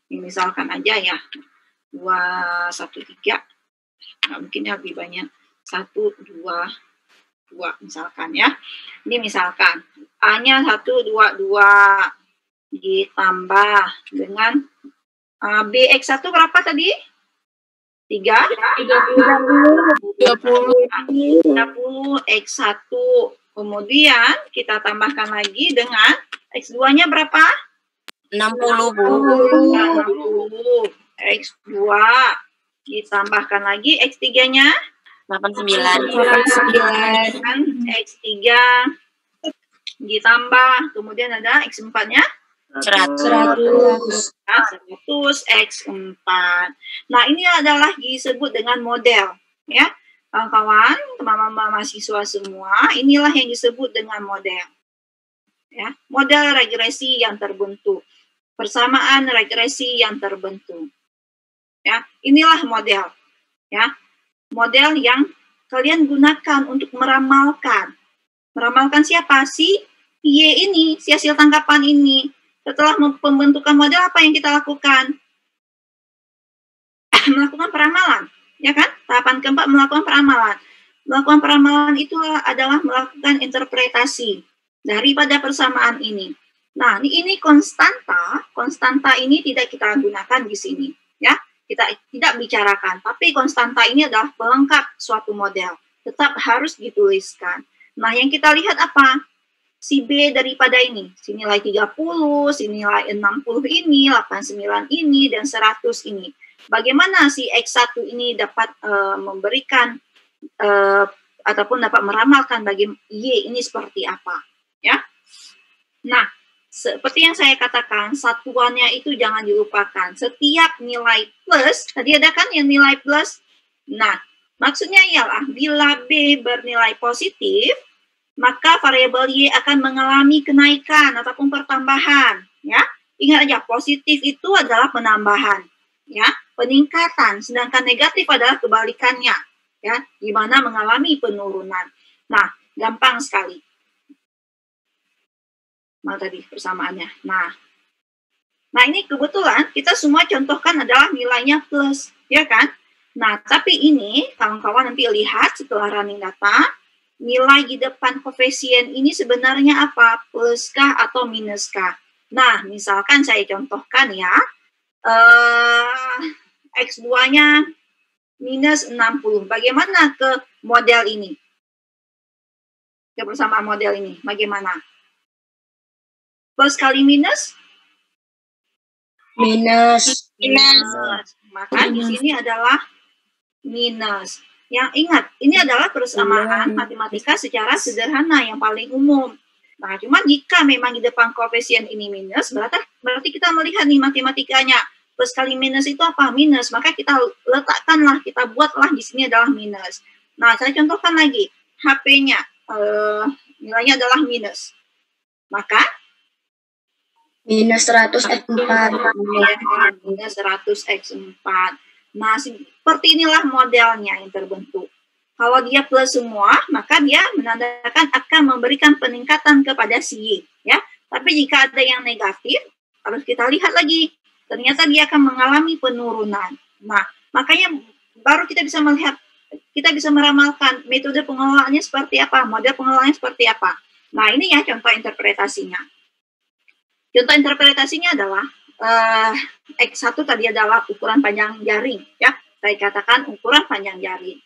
misalkan aja ya 213, nah, mungkin lebih banyak 1, 2, 2 misalkan ya. Ini misalkan A-nya 1, 2, 2 ditambah dengan BX1 berapa tadi? 30 X1. Kemudian kita tambahkan lagi dengan X2-nya berapa? 60, Bu. 60. X2 ditambahkan lagi X3-nya 89. X3 ditambah, kemudian ada X4-nya 100. X4. Nah, ini adalah disebut dengan model, ya. Kawan-kawan, teman-teman mahasiswa semua, inilah yang disebut dengan model. Ya, model regresi yang terbentuk. Persamaan regresi yang terbentuk. Ya, inilah model. Ya. Model yang kalian gunakan untuk meramalkan. Meramalkan siapa? Si Y ini, si hasil tangkapan ini. Setelah pembentukan model, apa yang kita lakukan? Melakukan peramalan, ya kan? Tahapan keempat melakukan peramalan. Melakukan peramalan itu adalah melakukan interpretasi daripada persamaan ini. Nah, ini konstanta. Konstanta ini tidak kita gunakan di sini, ya. Kita tidak bicarakan, tapi konstanta ini adalah pelengkap suatu model. Tetap harus dituliskan. Nah, yang kita lihat apa? Si B daripada ini, si nilai 30, si nilai 60 ini, 89 ini, dan 100 ini. Bagaimana si X1 ini dapat memberikan ataupun dapat meramalkan bagi Y ini seperti apa, ya? Nah, seperti yang saya katakan, satuannya itu jangan dilupakan. Setiap nilai plus, tadi ada kan yang nilai plus? Nah, maksudnya ialah bila B bernilai positif, maka variabel Y akan mengalami kenaikan ataupun pertambahan, ya. Ingat aja, positif itu adalah penambahan, ya, peningkatan, sedangkan negatif adalah kebalikannya, ya, di mana mengalami penurunan. Nah, gampang sekali. Mana tadi persamaannya? Nah, ini kebetulan kita semua contohkan adalah nilainya plus, ya kan? Nah, tapi ini kawan-kawan nanti lihat setelah running data, nilai di depan koefisien ini sebenarnya apa? Pluskah atau minuskah? Nah, misalkan saya contohkan ya, X2-nya minus 60. Bagaimana ke model ini? Ke persamaan model ini, bagaimana? Plus kali minus? Minus. Maka di sini adalah minus. Yang ingat, ini adalah persamaan matematika secara sederhana yang paling umum. Nah, cuma jika memang di depan koefisien ini minus, berarti kita melihat nih matematikanya. Plus kali minus itu apa? Minus. Maka kita letakkanlah, kita buatlah di sini adalah minus. Nah, saya contohkan lagi. HP-nya nilainya adalah minus. Maka minus 100 X4. Minus 100 X4. Nah, seperti inilah modelnya yang terbentuk. Kalau dia plus semua, maka dia menandakan akan memberikan peningkatan kepada si Y, ya. Tapi jika ada yang negatif, harus kita lihat lagi. Ternyata dia akan mengalami penurunan. Nah, makanya baru kita bisa melihat, kita bisa meramalkan metode pengelolaannya seperti apa, model pengelolaannya seperti apa. Nah, ini ya contoh interpretasinya. Contoh interpretasinya adalah X1 tadi adalah ukuran panjang jaring, ya. Saya katakan ukuran panjang jaring.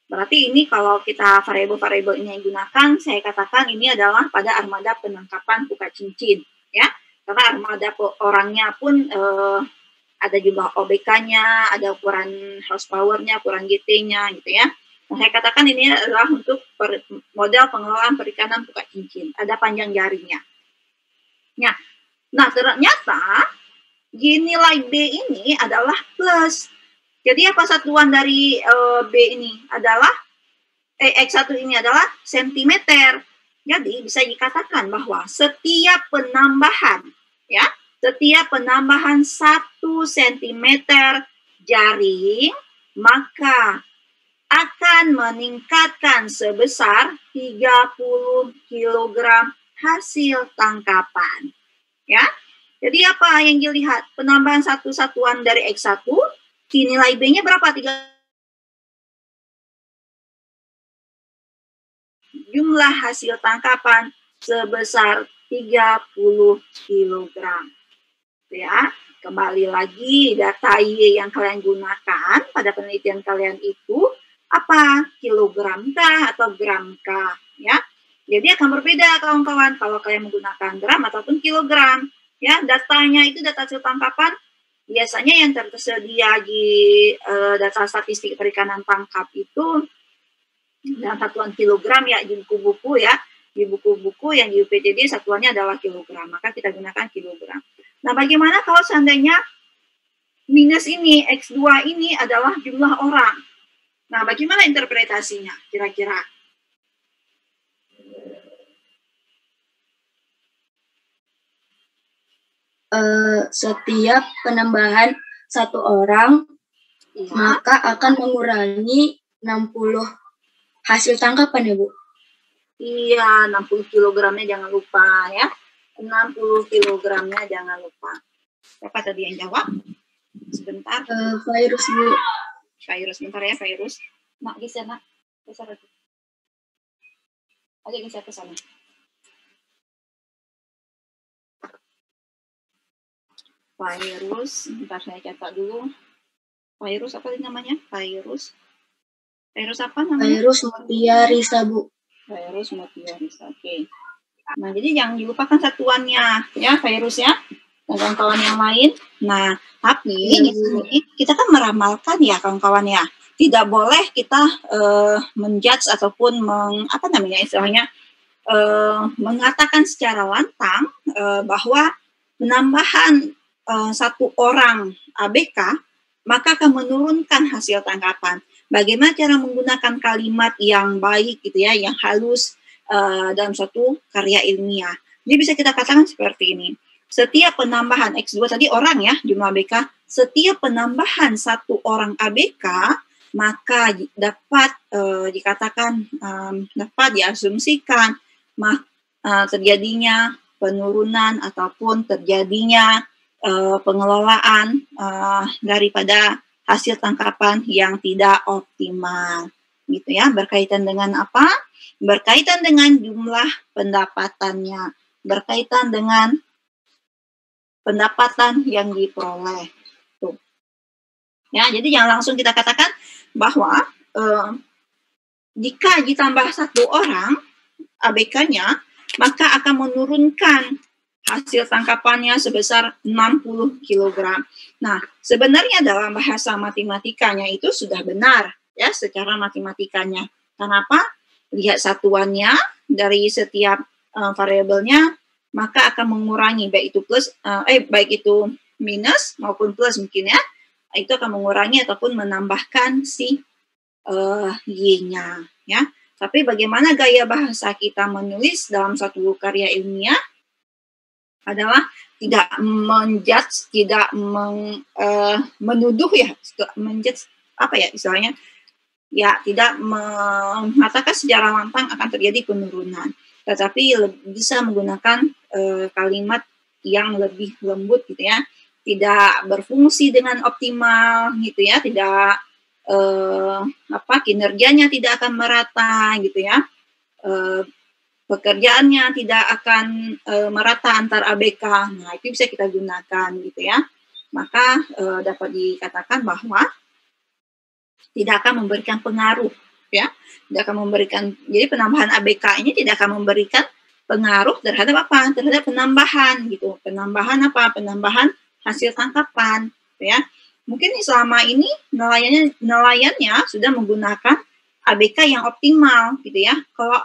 Berarti ini kalau kita variabel-variabel ini yang gunakan, saya katakan ini adalah pada armada penangkapan pukat cincin, ya. Karena armada orangnya pun ada juga OBK-nya, ada ukuran horsepower-nya, ukuran GT-nya, gitu ya. Nah, saya katakan ini adalah untuk model pengelolaan perikanan pukat cincin, ada panjang jaringnya. Nah, ternyata nilai B ini adalah plus. Jadi apa satuan dari B ini adalah X1 ini adalah sentimeter. Jadi bisa dikatakan bahwa setiap penambahan, ya, setiap penambahan 1 cm jaring maka akan meningkatkan sebesar 30 kg hasil tangkapan. Ya, Jadi apa yang dilihat? Penambahan satu satuan dari X1, nilai B-nya berapa? Jumlah hasil tangkapan sebesar 30 kg. Ya, kembali lagi data Y yang kalian gunakan pada penelitian kalian itu apa? Kilogram kah atau gram kah? Ya, jadi akan berbeda kawan-kawan kalau kalian menggunakan gram ataupun kilogram. Ya, datanya itu data hasil tangkapan biasanya yang tersedia di data statistik perikanan tangkap itu dalam satuan kilogram ya di buku-buku ya. Di buku-buku yang di UPTD satuannya adalah kilogram, maka kita gunakan kilogram. Nah, bagaimana kalau seandainya minus ini, X2 ini adalah jumlah orang? Nah, bagaimana interpretasinya kira-kira? Setiap penambahan satu orang Ya. maka akan mengurangi 60 hasil tangkapan ya Bu? Iya, 60 kilogramnya jangan lupa ya. 60 kilogramnya jangan lupa. Siapa tadi yang jawab? Sebentar. Virus Bu. Virus, sebentar ya virus. Nak, geser nak. Geser lagi. Ayo geser ke sana. Virus, bentar saya catat dulu. Virus apa namanya? Virus. Virus apa namanya? Virus Mutia Risa Bu. Virus Mutia Risa. Oke. Nah, jadi jangan dilupakan satuannya ya, virus ya. Dan kawan-kawan yang lain. Nah, tapi di sini kita kan meramalkan ya kawan-kawan ya. Tidak boleh kita menjudge ataupun istilahnya mengatakan secara lantang bahwa penambahan satu orang ABK maka akan menurunkan hasil tangkapan. Bagaimana cara menggunakan kalimat yang baik gitu ya, yang halus dalam suatu karya ilmiah. Jadi bisa kita katakan seperti ini. Setiap penambahan X2 tadi orang ya, jumlah ABK, setiap penambahan satu orang ABK maka dapat dikatakan dapat diasumsikan terjadinya penurunan ataupun terjadinya pengelolaan daripada hasil tangkapan yang tidak optimal, gitu ya. Berkaitan dengan apa? Berkaitan dengan jumlah pendapatannya, berkaitan dengan pendapatan yang diperoleh. Tuh. Ya, jadi jangan langsung kita katakan bahwa jika ditambah satu orang ABK-nya, maka akan menurunkan hasil tangkapannya sebesar 60 kg. Nah, sebenarnya dalam bahasa matematikanya itu sudah benar ya secara matematikanya. Kenapa? Lihat satuannya dari setiap variabelnya, maka akan mengurangi baik itu plus baik itu minus maupun plus mungkin ya. Itu akan mengurangi ataupun menambahkan si y-nya ya. Tapi bagaimana gaya bahasa kita menulis dalam satu karya ilmiah adalah tidak menjudge, tidak menuduh ya, menjudge apa ya istilahnya, ya tidak mengatakan secara lantang akan terjadi penurunan, tetapi bisa menggunakan kalimat yang lebih lembut gitu ya, tidak berfungsi dengan optimal gitu ya, tidak kinerjanya tidak akan merata gitu ya. Pekerjaannya tidak akan merata antar ABK. Nah, itu bisa kita gunakan gitu ya. Maka dapat dikatakan bahwa tidak akan memberikan pengaruh ya. Tidak akan memberikan, jadi penambahan ABK ini tidak akan memberikan pengaruh terhadap apa? Terhadap penambahan gitu. Penambahan apa? Penambahan hasil tangkapan gitu ya. Mungkin selama ini nelayannya sudah menggunakan ABK yang optimal gitu ya. Kalau